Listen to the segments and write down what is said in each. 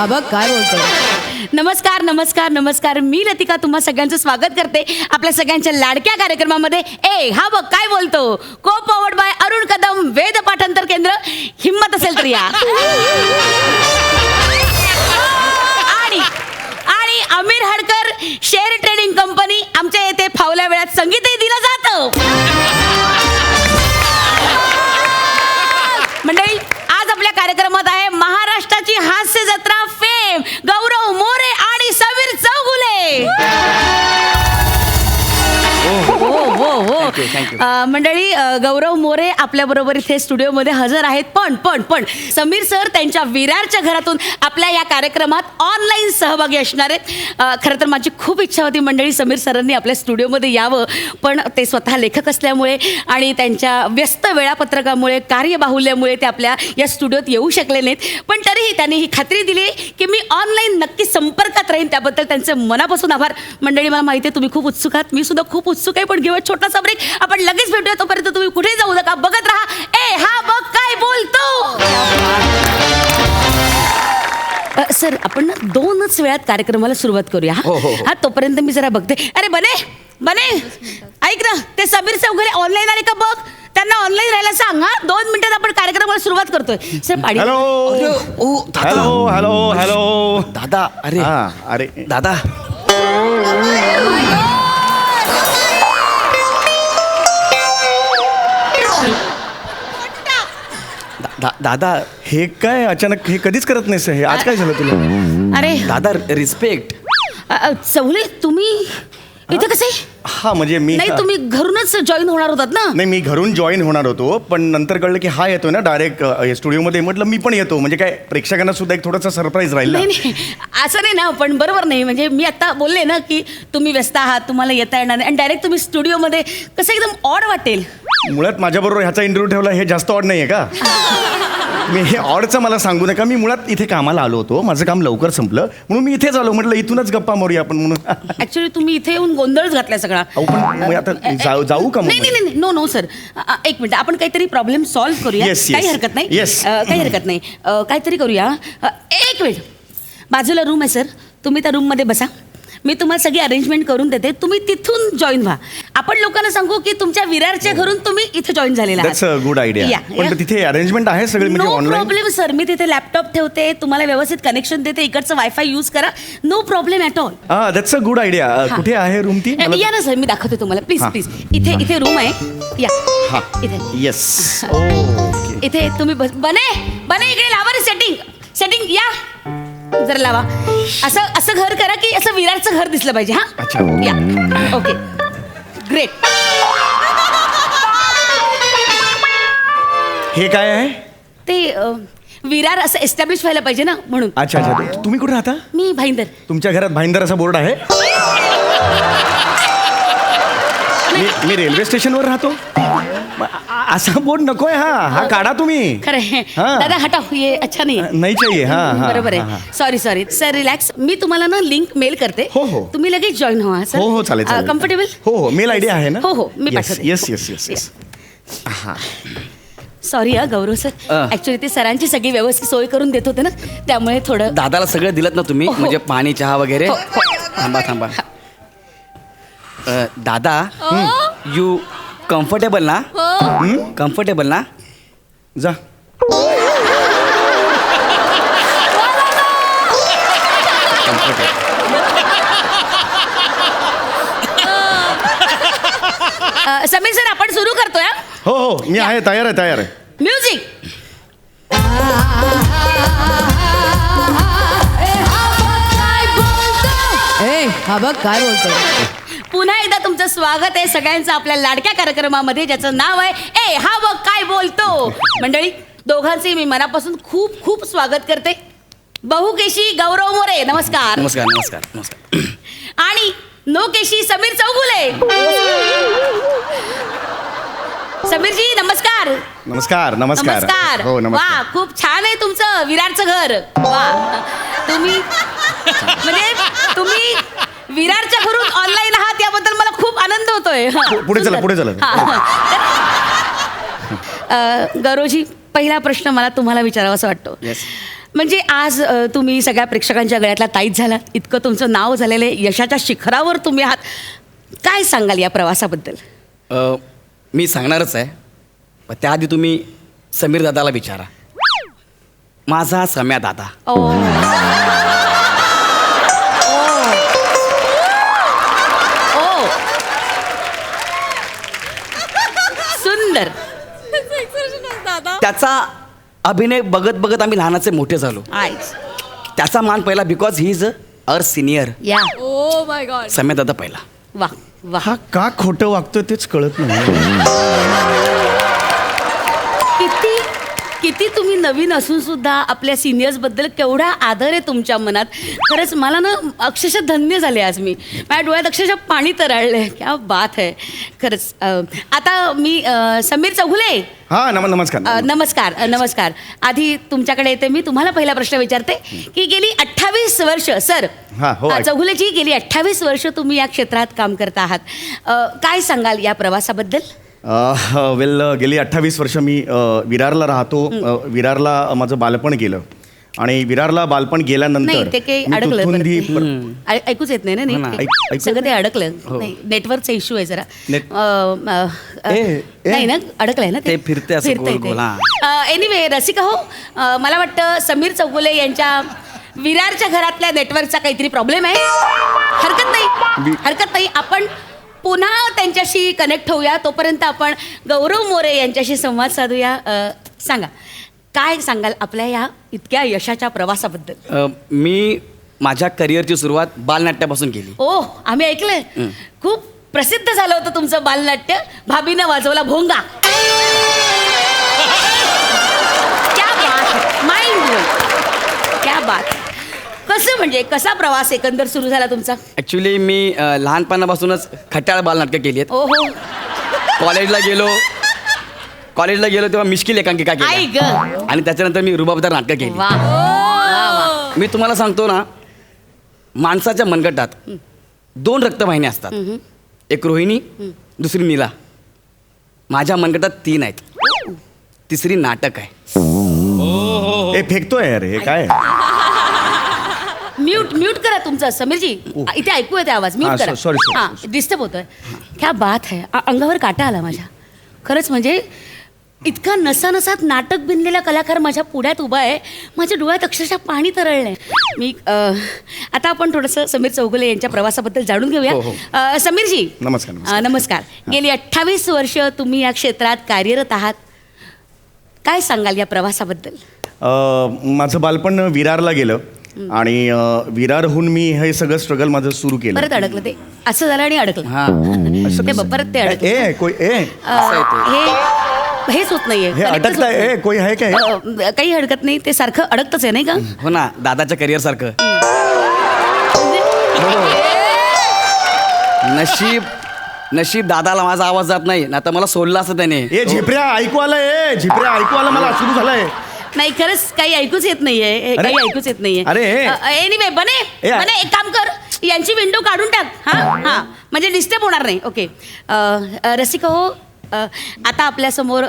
हा बघ काय बोलतोय. नमस्कार नमस्कार नमस्कार, मी लतिका तुम्हा सगळ्यांचं स्वागत करते आपल्या सगळ्यांच्या लाडक्या कार्यक्रमामध्ये ए हा बघ काय बोलतो, को पॉवर्ड बाय अरुण कदम वेद पाठांतर केंद्र. हिम्मत असेल तर या. आणि Aamir Hadkar share trading company आमच्या येथे फावल्या वेळात संगीतही दिलं जातं. मंडळी, आज आपल्या कार्यक्रमात आहे महाराष्ट्राची हास्य जत्रा फेम गौरव मोरे आणि समीर चौगुले. मंडळी, गौरव मोरे आपल्या बरोबर इथे स्टुडिओमध्ये हजर आहेत. पण समीर सर त्यांच्या विरारच्या घरातून आपल्या या कार्यक्रमात ऑनलाईन सहभागी असणार आहेत. खरं तर माझी खूप इच्छा होती मंडळी समीर सरांनी आपल्या स्टुडिओमध्ये यावं, पण ते स्वतः लेखक असल्यामुळे आणि त्यांच्या व्यस्त वेळापत्रकामुळे कार्यबाहुल्यामुळे ते आपल्या या स्टुडिओत येऊ शकले नाहीत. पण तरीही त्यांनी ही खात्री दिली की मी ऑनलाईन नक्की संपर्कात राहीन. त्याबद्दल त्यांचे मनापासून आभार. मंडळी, मला माहिती आहे तुम्ही खूप उत्सुक आहात, मी सुद्धा खूप उत्सुक आहे. पण घेऊया छोटासा ब्रेक, आपण लगेच भेटूया. तोपर्यंत तुम्ही कुठे जाऊ नका, बघत राहा ए हा बघ काय बोलतो. सर, आपण ना 2च वेळात कार्यक्रमाला सुरुवात करूया. हा तोपर्यंत मी जरा बघते. अरे बने ऐक ना, ते समीर चौगुले ऑनलाईन आले का बघ, त्यांना ऑनलाईन राहायला सांग. हा 2 मिनिटात आपण कार्यक्रमाला सुरुवात करतोय. सर पाडी. हॅलो दादा. अरे दादा, दादा हे काय अचानक, हे कधीच करत नाहीस हे, आज काय झालं तुला? अरे दादा, रिस्पेक्ट. चौगुले, तुम्ही इथे कसे? हा म्हणजे मी नाही, तुम्ही घरूनच जॉईन होणार होतात ना? नाही, मी घरून जॉईन होणार होतो, पण नंतर कळलं की हा येतोय ना डायरेक्ट स्टुडिओमध्ये. म्हटलं मी पण येतो, म्हणजे काय प्रेक्षकांना सुद्धा एक थोडासा सरप्राईज राहील. नाही, असं नाही ना, पण बरोबर नाही. म्हणजे मी आता बोलले ना की तुम्ही व्यस्त आहात, तुम्हाला येता येणार नाही, आणि डायरेक्ट तुम्ही स्टुडिओमध्ये कसं एकदम ऑड वाटेल. मुळात माझ्याबरोबर ह्याचा इंटरव्ह्यू ठेवला हे जास्त ऑड नाही आहे का? मी हे ऑडचं मला सांगू नका. मी मुळात इथे कामाला आलो होतो, माझं काम लवकर संपलं म्हणून मी इथेच आलो. म्हटलं इथूनच गप्पा मारूया आपण म्हणून. ऍक्च्युली तुम्ही इथे येऊन गोंधळच घातलाय सगळा. पण मी आता जाऊ का? नाही, नो सर, एक मिनिट, आपण काहीतरी प्रॉब्लेम सॉल्व्ह करूया. Yes. काही हरकत नाही. काही हरकत नाही. काहीतरी करूया. एक मिनिट, बाजूला रूम आहे सर, तुम्ही त्या रूममध्ये बसा. मी तुम्हाला सगळी अरेंजमेंट करून देते, तुम्ही तिथून जॉईन व्हा. आपण लोकांना सांगू की तुमच्या विरारच्या घरून तुम्ही इथे जॉईन झालेला आहात. That's a good idea. पण तिथे अरेंजमेंट आहे सगळे, म्हणजे नो ऑनलाईन? प्रॉब्लेम सर, मी तिथे लॅपटॉप ठेवते, तुम्हाला व्यवस्थित कनेक्शन देते, इकडचं वायफाय यूज करा, no problem at all. That's a good idea. कुठे आहे रूम ती? या ना सर, मी दाखवते तुम्हाला. प्लीज इथे रूम आहे. या इथे. येस. इथे तुम्ही बने इकडे लावा रे सेटिंग या जरा लावा. असं घर करा की असं विरारचं घर दिसलं पाहिजे. हा अच्छा. या ओके, ग्रेट. हे काय आहे? ते विरार असं एस्टॅब्लिश व्हायला पाहिजे ना, म्हणून. अच्छा. तुम्ही कुठे राहता? मी भाईंदर. तुमच्या घरात भाईंदर असा बोर्ड आहे? मी रेल्वे स्टेशनवर राहतो. असा बोर्ड नकोय. हा काढा तुम्ही. खरं दादा, हटाव, ये अच्छा नाही चाहिए. बरोबर आहे. Sorry sir, relax. मी तुम्हाला ना लिंक मेल करते. हो. तुम्ही लगेच जॉईन व्हा सर. हो चालेल. कम्फर्टेबल? हो, मेल आयडी आहे ना? हो, मी पाठवते. येस. सॉरी गौरव सर, ऍक्च्युली ते सरांची सगळी व्यवस्थित सोय करून देत होते ना, त्यामुळे थोडं. दादाला सगळं दिलत ना तुम्ही, म्हणजे पाणी, चहा वगैरे? थांबा. दादा, यू कम्फर्टेबल ना? कम्फर्टेबल ना? जा. समीर सर, आपण सुरू करतोय. हो, मी आहे, तयार आहे. म्युझिक. हा बघ काय बोलतोय. पुन्हा एकदा तुमचं स्वागत आहे सगळ्यांचं आपल्या लाडक्या कार्यक्रमामध्ये, ज्याचं नाव आहे ए हा बघ काय बोलतो. मंडळी, दोघांचे मी मनापासून खूप खूप स्वागत करते. बहुकेशी गौरव मोरे, नमस्कार. नमस्कार. आणि नोकेशी समीर चौगुले. समीरजी नमस्कार. नमस्कार. हो, नमस्कार. वा, खूप छान आहे तुमचं विरारचं घर. वा, तुम्ही विरारच्या घरून ऑनलाईन आहात याबद्दल मला खूप आनंद होतोय. पुढे चला. गौरवजी, पहिला प्रश्न मला तुम्हाला विचारावा असं वाटतो. म्हणजे आज तुम्ही सगळ्या प्रेक्षकांच्या गळ्यातला ताईत झाला, इतकं तुमचं नाव झालेलं आहे, यशाच्या शिखरावर तुम्ही आहात. काय सांगाल या प्रवासाबद्दल? मी सांगणारच आहे, पण त्याआधी तुम्ही समीर दादाला विचारा. माझा सम्या दादा. ओ ओ सुंदर. त्याचा अभिनय बघत बघत आम्ही लहानाचे मोठे झालो. आयच त्याचा मान पहिला because he is our senior. या ओ माय गॉड. सम्या दादा पहिला. वा वा. हा का खोटं वागतोय तेच कळत नाही. किती किती तुम्ही नवीन असून सुद्धा आपल्या सिनियर्स बद्दल केवढा आदर आहे तुमच्या मनात. खरंच मला ना अक्षरशः धन्य झाले आज मी. माझ्या डोळ्यात अक्षरशः पाणी तरळलंय. क्या बात आहे खरंच. आता मी समीर चौगुले. हा नमस्कार. नमस्कार नमस्कार. आधी तुमच्याकडे येते मी. तुम्हाला पहिला प्रश्न विचारते की गेली 28 वर्ष सर हा, हो, ऐक. चौगुलेजी गेली 28 वर्ष तुम्ही या क्षेत्रात काम करता आहात. काय सांगाल या प्रवासाबद्दल? वेल गेली 28 वर्ष मी विरारला राहतो. विरारला माझं बालपण गेलं आणि विरारला बालपण नाही गेल्यानंतर ते काही मी अडकलं तुथुंदी ऐकूच येत नाही ना हो ना, नीट. ऐकू- सगळं ते अडकलं नाही. नेटवर्कचा इश्यू आहे जरा. ए. नाही ना अडकलंय ना ते फिरते असं गोल गोल, एनिवे रसिका हो, मला वाटतं समीर चौगुले यांच्या विरारच्या घरातल्या नेटवर्कचा काहीतरी प्रॉब्लेम आहे. हरकत नाही. आपण पुन्हा त्यांच्याशी कनेक्ट होऊया. तोपर्यंत आपण गौरव मोरे यांच्याशी संवाद साधूया. सांगा काय सांगाल आपल्या या इतक्या यशाच्या प्रवासाबद्दल? मी माझ्या करिअरची सुरुवात बालनाट्यापासून केली. आम्ही ऐकलंय खूप प्रसिद्ध झालं होतं तुमचं बालनाट्य. भाभीनं वाजवला भोंगा. क्या बात, माइंड ब्लोइंग. क्या बात. कसं म्हणजे कसा प्रवास एकंदर सुरू झाला तुमचा? ॲक्च्युली मी लहानपणापासूनच खट्याळ बालनाटकं केली आहेत. ओहो कॉलेजला गेलो तेव्हा मिश्किल एकांकिका आई केली ग. आणि त्याच्यानंतर मी रुबाबदार नाटकं केली. वा वा. मी तुम्हाला सांगतो ना, माणसाच्या मनगटात 2 रक्तवाहिन्या असतात. एक रोहिणी, दुसरी नीला. माझ्या मनगटात 3 आहेत. तिसरी नाटक आहे. हे फेकतोय यार हे काय. म्यूट करा तुमचं समीरजी. इथे ऐकू येते आवाज. म्यूट करा. sorry. हां डिस्टर्ब होतोय. क्या बात आहे. अंगावर काटा आला माझ्या. खरंच म्हणजे इतका नसानसात नाटक बिनलेला कलाकार माझ्या पुढ्यात उभा आहे. माझ्या डोळ्यात अक्षरशः पाणी तरळलंय. मी आता आपण थोडंसं समीर चौगुले यांच्या प्रवासाबद्दल जाणून घेऊया. समीरजी नमस्कार. नमस्कार. गेली 28 वर्ष तुम्ही या क्षेत्रात कार्यरत आहात. काय सांगाल या प्रवासाबद्दल? माझं बालपण विरारला गेलं आणि विरारहून मी हे सगळं स्ट्रगल माझं सुरू केलं. परत अडकलं ते. असं झालं आणि अडकलं. हां ते परत ते अडकलं. हेच होत नाहीये. हे अटकताय. कोई आहे काय? काही हरकत नाही. ते सारखं अडकतच आहे नाही का? हो ना, दादाच्या करिअर सारखं. नशीब दादाला माझा आवाज जात नाही, ना तर मला सोडला असं त्याने. ए झिपऱ्या ऐकू आलं. झिपऱ्या ऐकू आलं मला. सुरू झालंय. नाही खरंच काही ऐकूच येत नाहीये. काही ऐकूच येत नाहीये. अरे. एनिवे बने एक काम कर, यांची विंडो काढून टाक. हां म्हणजे डिस्टर्ब होणार नाही. ओके रसिका हो, आता आपल्यासमोर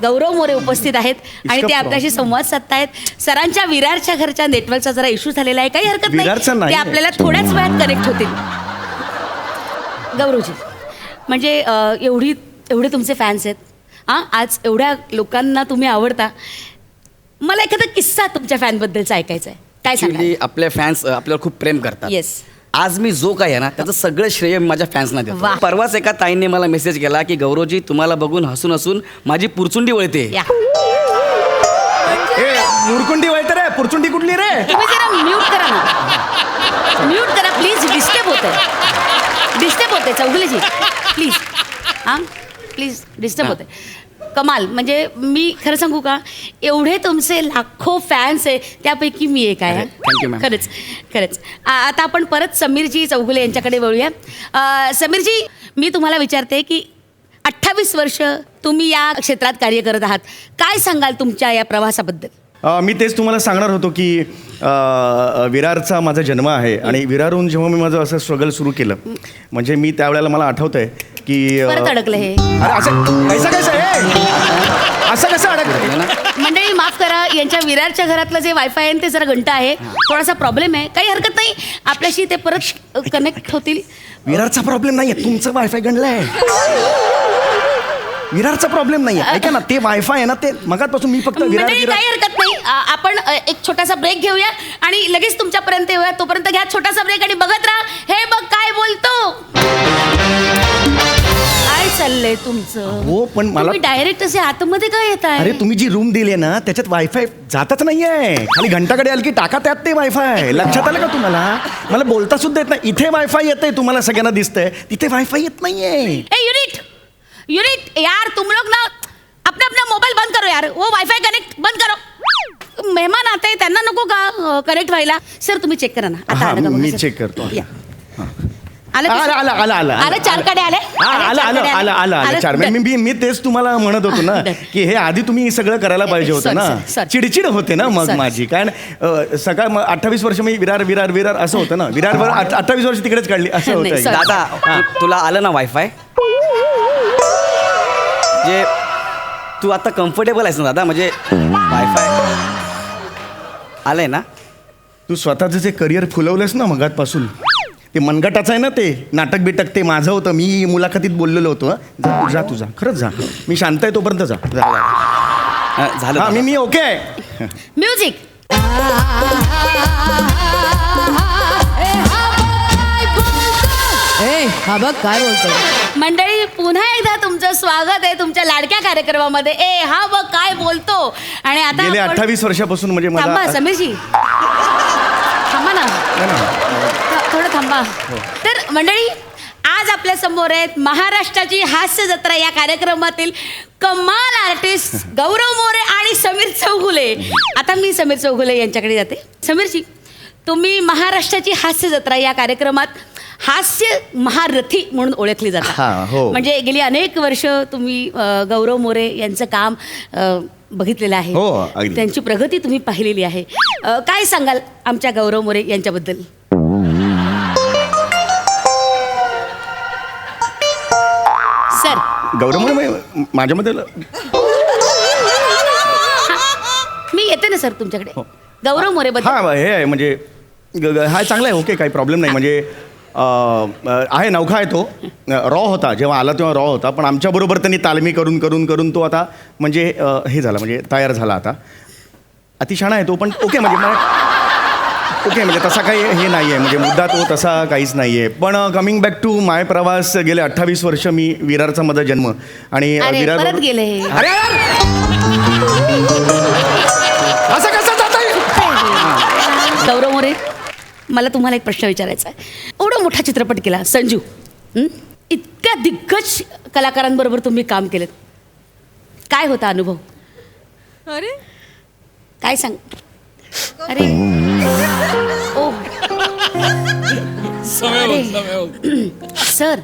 गौरव मोरे उपस्थित आहेत आणि ते आपल्याशी संवाद साधतायत. सरांच्या विरारच्या घरच्या नेटवर्कचा जरा इश्यू झालेला आहे. काही हरकत विरारचा नाही. नाही. ते आपल्याला थोड्याच वेळात कनेक्ट होतील. गौरवजी म्हणजे एवढे तुमचे फॅन्स आहेत. आज एवढ्या लोकांना तुम्ही आवडता. मला एखादा किस्सा तुमच्या फॅनबद्दलचा ऐकायचा आहे. काय सांगा? ॲक्च्युली आपले फॅन्स आपल्याला खूप प्रेम करतात. येस. आज मी जो काय आहे ना त्याचं सगळं श्रेय मी माझ्या फॅन्सना देतो. वाह. परवाच एका ताईंनी मला मेसेज केला की गौरवजी तुम्हाला बघून हसून हसून माझी पुरचुंडी वळते. या ए मुरकुंडी वळते रे. पुरचुंडी कुठली रे? तुम्ही जरा म्यूट करा ना. म्यूट करा प्लीज. डिस्टर्ब होते चौगुलेजी प्लीज. प्लीज डिस्टर्ब होते. कमाल. म्हणजे मी खरं सांगू का, एवढे तुमचे लाखो फॅन्स आहे त्यापैकी मी एक आहे. Thank you ma'am. खरंच. आता आपण परत समीरजी चौगुले यांच्याकडे वळूया. समीरजी मी तुम्हाला विचारते की 28 वर्ष तुम्ही या क्षेत्रात कार्य करत आहात. काय सांगाल तुमच्या या प्रवासाबद्दल? मी तेच तुम्हाला सांगणार होतो की विरारचा माझा जन्म आहे आणि विरारहून जेव्हा मी माझं असं स्ट्रगल सुरू केलं, म्हणजे मी त्यावेळेला मला आठवतंय की परत अडकलं हे. अरे असं कसं अडकलं? मंडळी माफ करा. यांच्या विरारच्या घरातलं जे वायफाय आहे ते जरा घंटा आहे, थोडासा प्रॉब्लेम आहे. काही हरकत नाही, आपल्याशी ते परत कनेक्ट होतील. विरारचा प्रॉब्लेम नाहीये, तुमचं वायफाय गणलंय. विरारचा प्रॉब्लेम नाहीये. ऐका ना, ते वायफाय आहे ना, ते मगातपासून मी फक्त विरार मंडळी, काही हरकत नाही. आपण एक छोटासा ब्रेक घेऊया आणि लगेच तुमच्यापर्यंत येऊया. तोपर्यंत घ्या छोटासा ब्रेक आणि बघत राहा हे बघ काय बोलतो. काय चाललंय तुमचं? हो, पण मला डायरेक्ट असे आतमध्ये काय येत आहे? अरे तुम्ही जी रूम दिली ना त्याच्यात वायफाय जातच नाहीये. खाली घंटाकडे आली की टाका त्यात ते वायफाय. लक्षात आलं का तुम्हाला? मला बोलता सुद्धा येत नाही. इथे वायफाय येतंय, तुम्हाला सगळ्यांना दिसतंय, तिथे वायफाय येत नाहीये. यूनिट यार, तुम लोग ना अपना अपना मोबाईल बंद करो यार. वो वाईफाय कनेक्ट बंद करो. मेहमान आते त्यांना नको का कनेक्ट व्हायला? सर तुम्ही चेक करा ना. आता हा, आलं का बघा, मी सर. चेक करतो. या. आलं का, सर? आलं, 4 कडे आले. आलं 4. मी तेच तुम्हाला म्हणत होतो ना की हे आधी तुम्ही हे सगळं करायला पाहिजे होतं ना. sorry. चिडचिड होते ना मग Sorry. माझी. कारण सकाळ मग 28 वर्ष मी विरार असं होतं ना. विरारवर 28 वर्ष तिकडेच काढली असं नाही, होतं. sorry. दादा तुला आलं ना वायफाय? जे तू आता कम्फर्टेबल आहेस ना दादा? म्हणजे वायफाय आलंय ना? तू स्वतःचं जे करिअर फुलवलंस ना मगातपासून, ते मनगटाचं आहे ना, ते नाटक बिटक ते माझं होतं. मी मुलाखतीत बोललेलो होतो. जा तुझा, खरंच जा. मी शांत आहे तोपर्यंत जा. झालं हा, दादा. मी ओके आहे. म्युझिक. हा बघ काय बोलतोय. मंडळी, पुन्हा एकदा तुमचं स्वागत आहे तुमच्या लाडक्या कार्यक्रमामध्ये. हा बघ काय बोलतो. आणि आता गेले आपण- 28 वर्षापासून म्हणजे थांबा मला समीरजी, थांबा ना, थोडं थांबा. तर मंडळी, आज आपल्या समोर आहेत महाराष्ट्राची हास्य जत्रा या कार्यक्रमातील कमाल आर्टिस्ट गौरव मोरे आणि समीर चौगुले. आता मी समीर चौगुले यांच्याकडे जाते. समीरजी, तुम्ही महाराष्ट्राची हास्य जत्रा या कार्यक्रमात हास्य महारथी म्हणून ओळखली हा, जातात. हो. म्हणजे गेली अनेक वर्ष तुम्ही गौरव मोरे यांचं काम बघितलेलं आहे. हो, अगदी. त्यांची प्रगती तुम्ही पाहिलेली आहे. काय सांगाल आमच्या गौरव मोरे यांच्याबद्दल? सर, गौरव म्हणजे माझ्यामध्ये मी येते ना सर तुमच्याकडे. गौरव मोरे बद्दल हा हे आहे म्हणजे हा चांगला आहे. ओके, काही प्रॉब्लेम नाही. म्हणजे आहे, नौखा आहे तो. रॉ होता जेव्हा आला तेव्हा रॉ होता, पण आमच्याबरोबर त्यांनी तालमी करून करून करून तो आता म्हणजे हे झाला, म्हणजे तयार झाला आता. अतिशहाणा आहे तो, पण ओके म्हणजे ओके म्हणजे तसा काही हे नाही आहे, म्हणजे मुद्दा तो तसा काहीच नाही आहे. पण कमिंग बॅक टू माय प्रवास, गेले 28 वर्ष मी विरारचा माझा जन्म आणि अरे, विरार परत गेले हे. अरे यार! असं कसं जाता येईल? गौरव मोरे, मला तुम्हाला एक प्रश्न विचारायचा आहे. एवढा मोठा चित्रपट केला संजू, इतक्या दिग्गज कलाकारांबरोबर तुम्ही काम केलं, काय होता अनुभव? अरे काय सांग? अरे ओ अरे. सर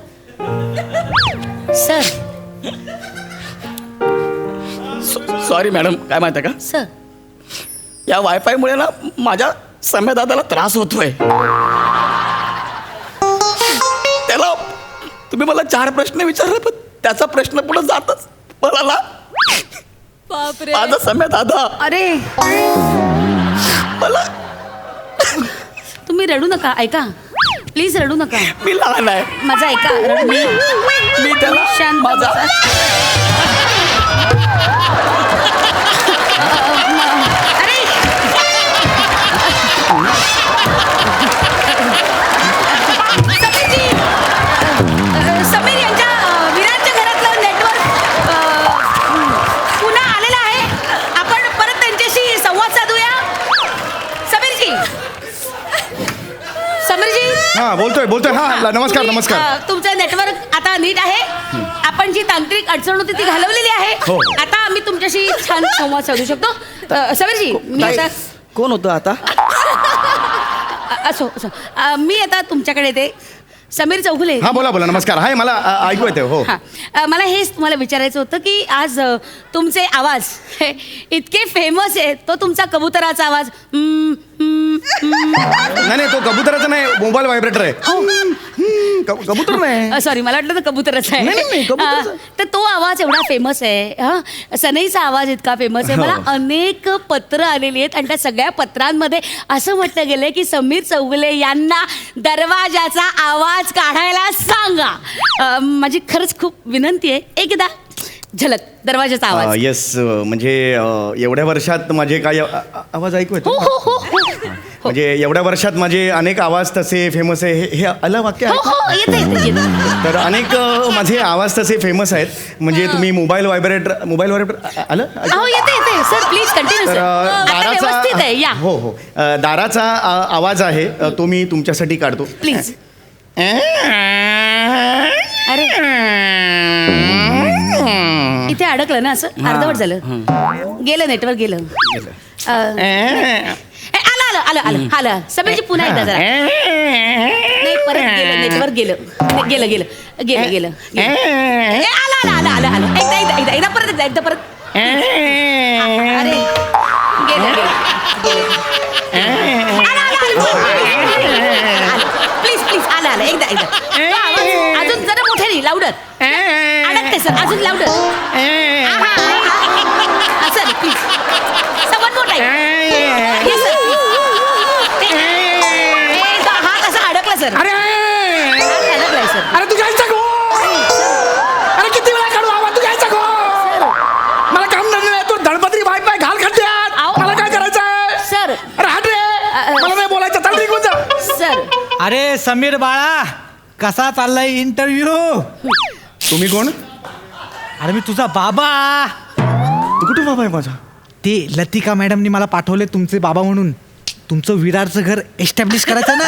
सर सॉरी मॅडम, काय माहिती आहे का? सर, या वायफायमुळे ना माझ्या सम्या दादाला त्रास होतोय. त्याला तुम्ही मला 4 प्रश्न विचारले, पण त्याचा प्रश्न पुढे जातच मला ना बापरे. माझा सम्या दादा अरे मला. तुम्ही रडू नका, ऐका प्लीज, रडू नका. मी लहान आहे, माझा ऐका, रडू नका. मी त्याला शांत माझा बसा. अरे समीरजी, समीर यांच्या विरारच्या घरातलं नेटवर्क पुन्हा आलेलं आहे. आपण परत त्यांच्याशी संवाद साधूया. समीरजी, हा बोलतोय. हा, नमस्कार. तुमचं नेटवर्क आता नीट आहे. आपण जी तांत्रिक अडचण होती ती घालवलेली आहे. हो. आता आम्ही तुमच्याशी छान संवाद साधू शकतो. समीरजी, मी काय? आता कोण होतं आता? असो. मी आता तुमच्याकडे येते. समीर चौगुले. हा, बोला. नमस्कार. हाय, मला ऐकू येते. हो. हां, मला हेच तुम्हाला विचारायचं होतं की आज तुमचे आवाज हे इतके फेमस आहे. तो तुमचा कबुतराचा आवाज नाही, तो कबुतराचा नाही, मोबाईल व्हायब्रेटर आहे. कबूतर नाही. सॉरी, मला वाटलं तर कबूतरच आहे. नाही, नाही, कबूतरच आहे. तर तो आवाज एवढा फेमस आहे. हा, सनईचा आवाज इतका फेमस आहे. मला हो. अनेक पत्र आलेली आहेत आणि त्या सगळ्या पत्रांमध्ये असं म्हटलं गेलंय की समीर चौगुले यांना दरवाजाचा आवाज काढायला सांगा. माझी खरंच खूप विनंती आहे, एकदा झलक दरवाजाचा आवाज. येस, म्हणजे एवढ्या वर्षात माझे काय आवाज ऐकू येतो? हो हो हो हो म्हणजे एवढ्या वर्षात माझे अनेक आवाज तसे फेमस आहे. हे आलं वाक्य हो आहे? हो, येते येते येते. तर अनेक माझे आवाज तसे फेमस आहेत. म्हणजे तुम्ही मोबाईल व्हायब्रेटर आलं? हो, येते येते सर, प्लीज कंटिन्यू तर सर. व्यवस्थित आहे, या हो हो, दाराचा आवाज आहे, तो मी तुमच्यासाठी काढतो. प्लीज. अरे इथे अडकलं ना, असं अर्धवट झालं. गेलं नेटवर्क, गेलं. आलं आलं आलं आलं आलं. समीरजी पुन्हा एकदा जरा. नाही, परत गेलं नेटवर्क, गेलं गेलं गेलं गेलं गेलं. आलं आलं आलं आलं आलं. एकदा एकदा एकदा एकदा परत एकदा परत. अरे गेलं गेलं. प्लीज प्लीज, आलं आलं, एकदा एकदा. तो आवाज अजून जरा मोठ्याने, लाऊडर. अडकते सर, अजून लाऊडर. सर प्लीज, समन मोठा आहे. सर हा कसा अडकला सर. अरे अडकलाय सर. अरे तू घ्यायचा गो. अरे किती वेळा काढू आवाज, तू घ्यायचा गो. मला काम नाही, तू धडपत्री वायफाय घाल खड्ड्यात. आहो. मला काय करायचंय सर. अरे हाट रे, मला नाही बोलायचं, चल निघून जा. सर अरे समीर बाळा, कसा चाललाय इंटरव्ह्यू? तुम्ही कोण? अरे मी तुझा बाबा. तू कुठं बाबा आहे माझा? ते लतिका मॅडमनी मला पाठवले तुमचे बाबा म्हणून. तुमचं विरारचं घर एस्टॅब्लिश करायचं ना.